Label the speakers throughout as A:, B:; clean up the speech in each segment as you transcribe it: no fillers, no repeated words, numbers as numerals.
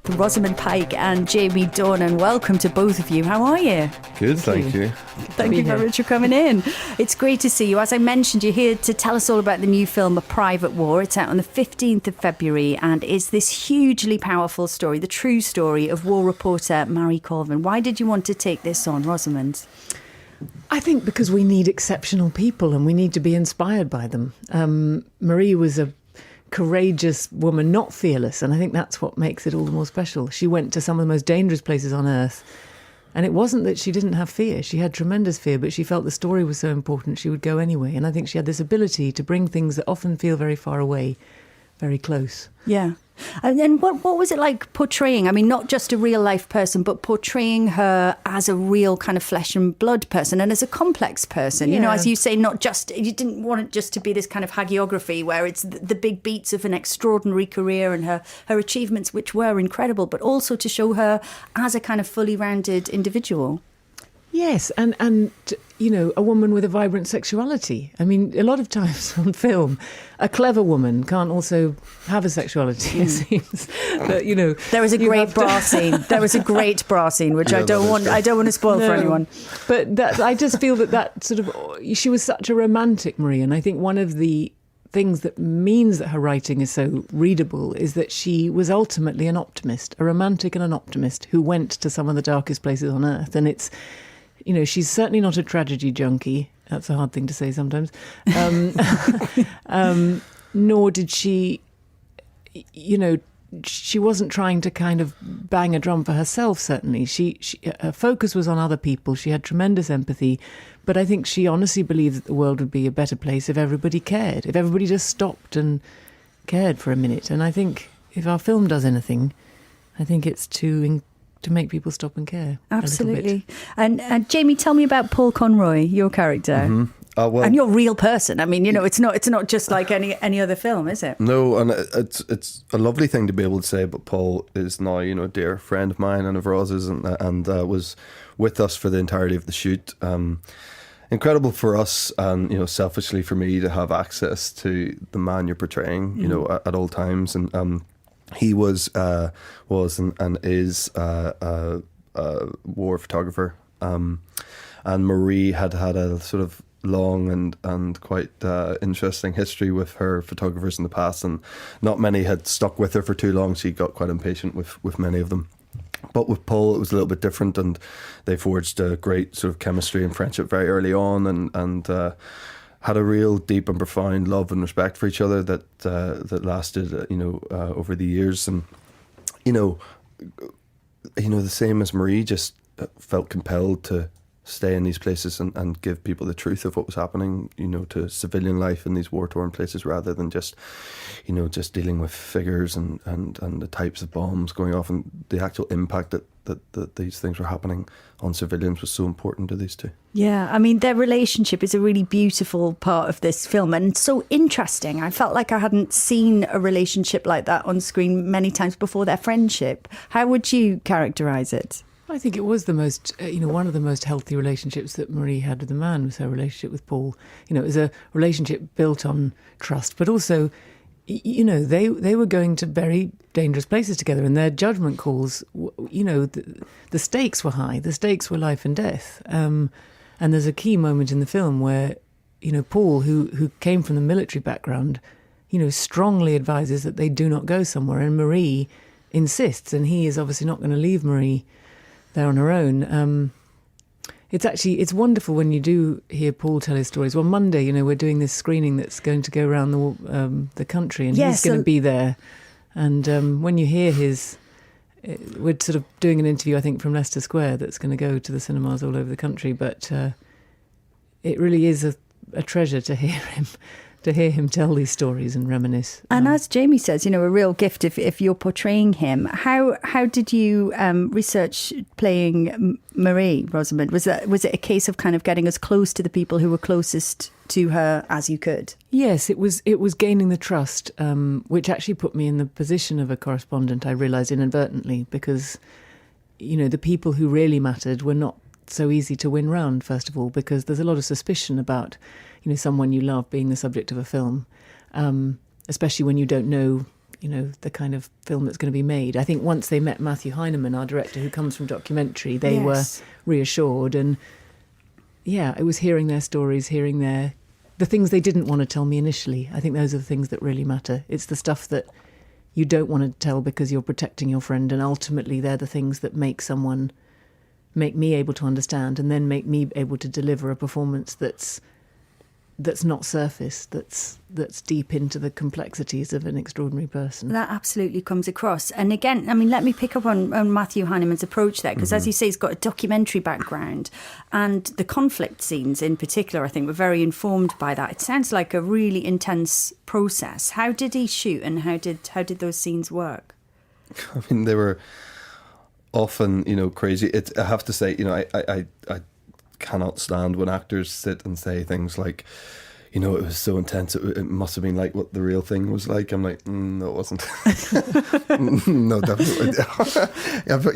A: Rosamund Pike and Jamie Dornan. Welcome to both of you. How are you?
B: Good, thank you.
A: Thank you very much for coming in. It's great to see you. As I mentioned, you're here to tell us all about the new film, A Private War. It's out on the 15th of February and is this hugely powerful story, the true story of war reporter Marie Colvin. Why did you want to take this on, Rosamund?
C: I think because we need exceptional people and we need to be inspired by them. Marie was a courageous woman, not fearless, and I think that's what makes it all the more special. She went to some of the most dangerous places on earth, and it wasn't that she didn't have fear. She had tremendous fear, but she felt the story was so important she would go anyway. And I think she had this ability to bring things that often feel very far away very close.
A: Yeah. And then what was it like portraying, I mean, not just a real life person, but portraying her as a real kind of flesh and blood person and as a complex person?
C: Yeah.
A: You know, as you say, not just, you didn't want it just to be this kind of hagiography where it's the big beats of an extraordinary career and her achievements, which were incredible, but also to show her as a kind of fully rounded individual.
C: Yes, and you know, a woman with a vibrant sexuality. I mean, a lot of times on film, a clever woman can't also have a sexuality, it seems. But, you know...
A: There was a great bra scene. There was a great bra scene, which I don't want to spoil for anyone.
C: But I just feel that sort of... She was such a romantic, Marie, and I think one of the things that means that her writing is so readable is that she was ultimately an optimist, a romantic and an optimist who went to some of the darkest places on earth. And it's... You know, she's certainly not a tragedy junkie. That's a hard thing to say sometimes. Nor did she, you know, she wasn't trying to kind of bang a drum for herself, certainly. Her focus was on other people. She had tremendous empathy. But I think she honestly believed that the world would be a better place if everybody cared, if everybody just stopped and cared for a minute. And I think if our film does anything, I think it's to make people stop and care.
A: Absolutely. And Jamie, tell me about Paul Conroy, your character.
B: Mm-hmm. Well,
A: and you're a real person. I mean, you know, it's not just like any other film, is it?
B: No, and it's a lovely thing to be able to say, but Paul is now, you know, a dear friend of mine and of Rose's and was with us for the entirety of the shoot. Incredible for us and, you know, selfishly for me to have access to the man you're portraying, you know, at all times. And he was and is a war photographer, and Marie had a sort of long and quite interesting history with her photographers in the past, and not many had stuck with her for too long. She got quite impatient with many of them. But with Paul, it was a little bit different, and they forged a great sort of chemistry and friendship very early on, and had a real deep and profound love and respect for each other that lasted, you know, over the years. And you know, the same as Marie, just felt compelled to stay in these places and give people the truth of what was happening, you know, to civilian life in these war-torn places, rather than just, you know, just dealing with figures and the types of bombs going off, and the actual impact that these things were happening on civilians was so important to these two.
A: Yeah, I mean, their relationship is a really beautiful part of this film and so interesting. I felt like I hadn't seen a relationship like that on screen many times before, their friendship. How would you characterise it?
C: I think it was the most, one of the most healthy relationships that Marie had with a man was her relationship with Paul. You know, it was a relationship built on trust, but also, you know, they were going to very dangerous places together, and their judgment calls, you know, the stakes were high. The stakes were life and death. And there's a key moment in the film where, you know, Paul, who came from the military background, you know, strongly advises that they do not go somewhere, and Marie insists, and he is obviously not going to leave Marie there on her own. It's wonderful when you do hear Paul tell his stories. Well, Monday, you know, we're doing this screening that's going to go around the country, and he's going to be there. And when you hear we're sort of doing an interview, I think, from Leicester Square that's going to go to the cinemas all over the country. But it really is a treasure to hear him tell these stories and reminisce.
A: And as Jamie says, you know, a real gift if you're portraying him. How did you research playing Marie, Rosamund? Was it a case of kind of getting as close to the people who were closest to her as you could?
C: Yes, it was gaining the trust, which actually put me in the position of a correspondent, I realised inadvertently, because, you know, the people who really mattered were not so easy to win round, first of all, because there's a lot of suspicion about, you know, someone you love being the subject of a film, especially when you don't know the kind of film that's going to be made. I think once they met Matthew Heineman, our director, who comes from documentary, they were reassured. And yeah, it was hearing their stories, hearing the things they didn't want to tell me initially. I think those are the things that really matter. It's the stuff that you don't want to tell because you're protecting your friend, and ultimately they're the things that make me able to understand, and then make me able to deliver a performance that's not surface, that's deep into the complexities of an extraordinary person.
A: That absolutely comes across. And again, I mean, let me pick up on Matthew Heineman's approach there, because as you say, he's got a documentary background, and the conflict scenes in particular, I think, were very informed by that. It sounds like a really intense process. How did he shoot, and how did those scenes work?
B: I mean, they were often, crazy. I have to say, I cannot stand when actors sit and say things like, it was so intense, it must have been like what the real thing was like. I'm like, no, it wasn't. No, definitely. Yeah, but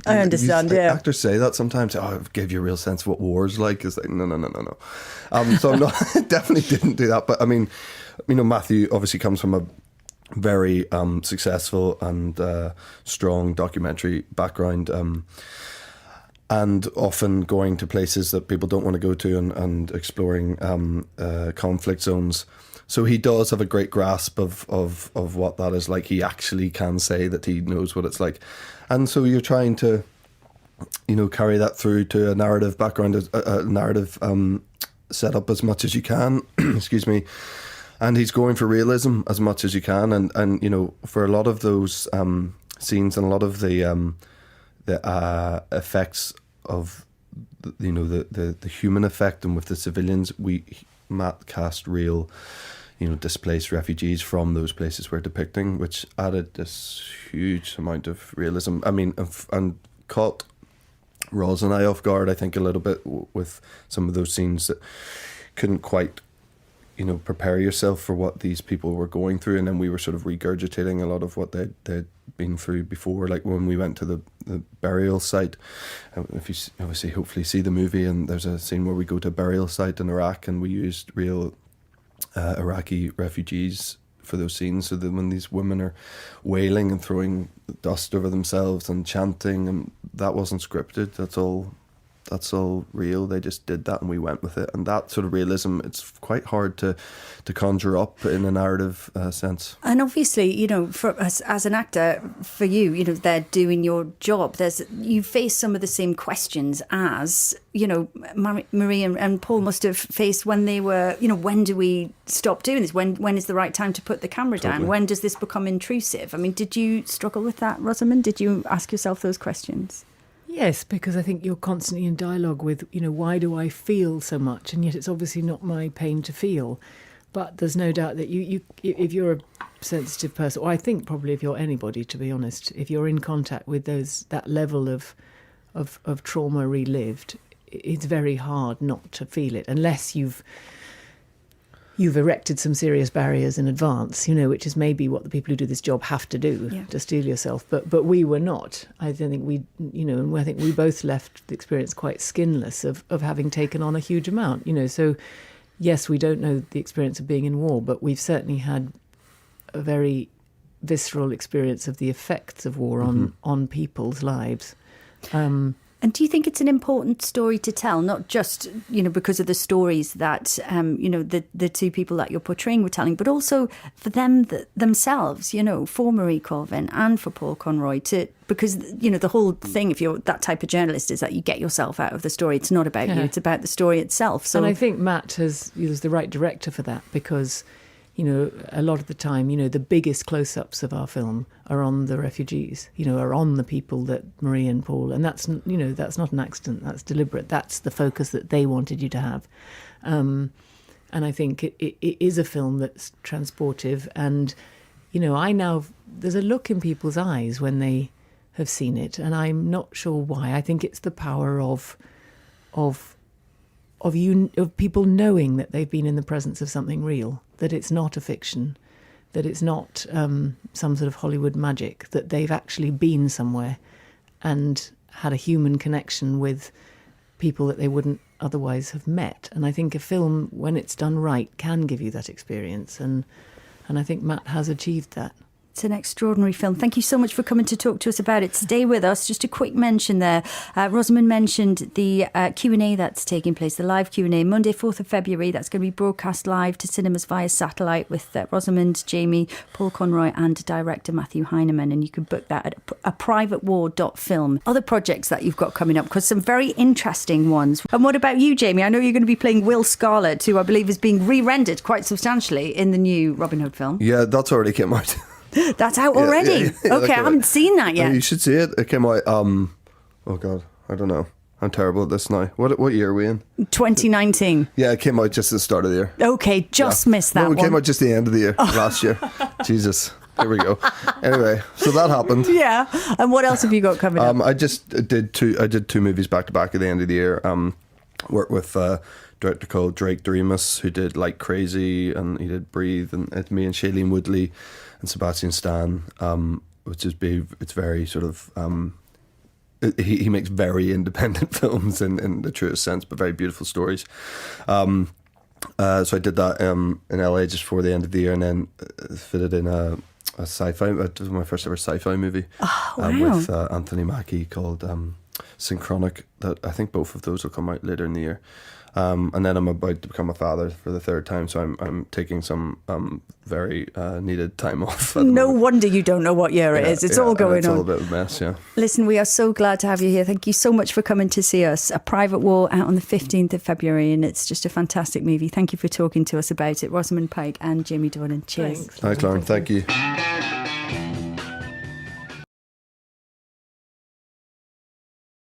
A: I understand.
B: Actors say that sometimes. Oh, it gave you a real sense of what war's like. It's like no. So I'm not, definitely didn't do that. But I mean, Matthew obviously comes from a very successful and strong documentary background. And often going to places that people don't want to go to, and exploring conflict zones. So he does have a great grasp of what that is like. He actually can say that he knows what it's like. And so you're trying to, carry that through to a narrative background, a narrative setup as much as you can. Excuse me. And he's going for realism as much as you can. And for a lot of those scenes and a lot of the effects of the human effect, and with the civilians, Matt cast real displaced refugees from those places we're depicting, which added this huge amount of realism. I mean, and caught Roz and I off guard, I think, a little bit with some of those scenes that couldn't quite prepare yourself for what these people were going through, and then we were sort of regurgitating a lot of what they'd been through before. Like when we went to the burial site, if you obviously hopefully see the movie, and there's a scene where we go to a burial site in Iraq, and we used real Iraqi refugees for those scenes, so that when these women are wailing and throwing dust over themselves and chanting, and that wasn't scripted, that's all real. They just did that and we went with it. And that sort of realism, it's quite hard to conjure up in a narrative sense.
A: And obviously, for us as an actor, for you, they're doing your job. You face some of the same questions as, Marie and Paul must have faced when they were, when do we stop doing this? When is the right time to put the camera down?
B: Totally.
A: When does this become intrusive? I mean, did you struggle with that, Rosamund? Did you ask yourself those questions?
C: Yes, because I think you're constantly in dialogue with, why do I feel so much? And yet it's obviously not my pain to feel. But there's no doubt that you if you're a sensitive person, or I think probably if you're anybody, to be honest, if you're in contact with that level of trauma relived, it's very hard not to feel it, unless you've erected some serious barriers in advance, which is maybe what the people who do this job have to do, to steel yourself. But we were not. I don't think we, and I think we both left the experience quite skinless of having taken on a huge amount, So, yes, we don't know the experience of being in war, but we've certainly had a very visceral experience of the effects of war on people's lives.
A: And do you think it's an important story to tell, not just, because of the stories that, the two people that you're portraying were telling, but also for them themselves, for Marie Colvin and for Paul Conroy, because, the whole thing, if you're that type of journalist, is that you get yourself out of the story. It's not about you, it's about the story itself. So,
C: and I think Matt was the right director for that, because a lot of the time, the biggest close-ups of our film are on the refugees, are on the people that Marie and Paul, and that's not an accident, that's deliberate. That's the focus that they wanted you to have. And I think it is a film that's transportive. And, there's a look in people's eyes when they have seen it, and I'm not sure why. I think it's the power of people knowing that they've been in the presence of something real, that it's not a fiction, that it's not some sort of Hollywood magic, that they've actually been somewhere and had a human connection with people that they wouldn't otherwise have met. And I think a film, when it's done right, can give you that experience. And I think Matt has achieved that.
A: It's an extraordinary film. Thank you so much for coming to talk to us about it. Stay with us. Just a quick mention there. Rosamund mentioned the Q&A that's taking place, the live Q&A, Monday, 4th of February. That's going to be broadcast live to cinemas via satellite with Rosamund, Jamie, Paul Conroy and director Matthew Heineman. And you can book that at aprivatewar.film. Other projects that you've got coming up, because some very interesting ones. And what about you, Jamie? I know you're going to be playing Will Scarlett, who I believe is being re-rendered quite substantially in the new Robin Hood film.
B: Yeah, that's already came out.
A: That's out already?
B: Yeah,
A: okay, I haven't seen that yet.
B: You should see it. It came out, oh God, I don't know. I'm terrible at this now. What year are we in?
A: 2019.
B: Yeah, it came out just at the start of the year.
A: Okay, just missed that
B: no, it
A: one.
B: came out just the end of the year last year. Jesus. There we go. Anyway, so that happened.
A: Yeah. And what else have you got coming up?
B: I did two movies back to back at the end of the year. Worked with a director called Drake Doremus, who did Like Crazy, and he did Breathe, and it's me and Shailene Woodley and Sebastian Stan, which is it's very sort of he makes very independent films in the truest sense, but very beautiful stories. So I did that in LA just before the end of the year, and then fitted in a sci-fi. It was my first ever sci-fi movie with Anthony Mackie called Synchronic. That I think both of those will come out later in the year. And then I'm about to become a father for the third time, so I'm taking some very needed time off.
A: No wonder you don't know what year it is. It's all going on.
B: It's all a bit of a mess, yeah.
A: Listen, we are so glad to have you here. Thank you so much for coming to see us. A Private War out on the 15th of February, and it's just a fantastic movie. Thank you for talking to us about it. Rosamund Pike and Jamie Dornan. Cheers.
B: Thanks, Lauren. Thank you.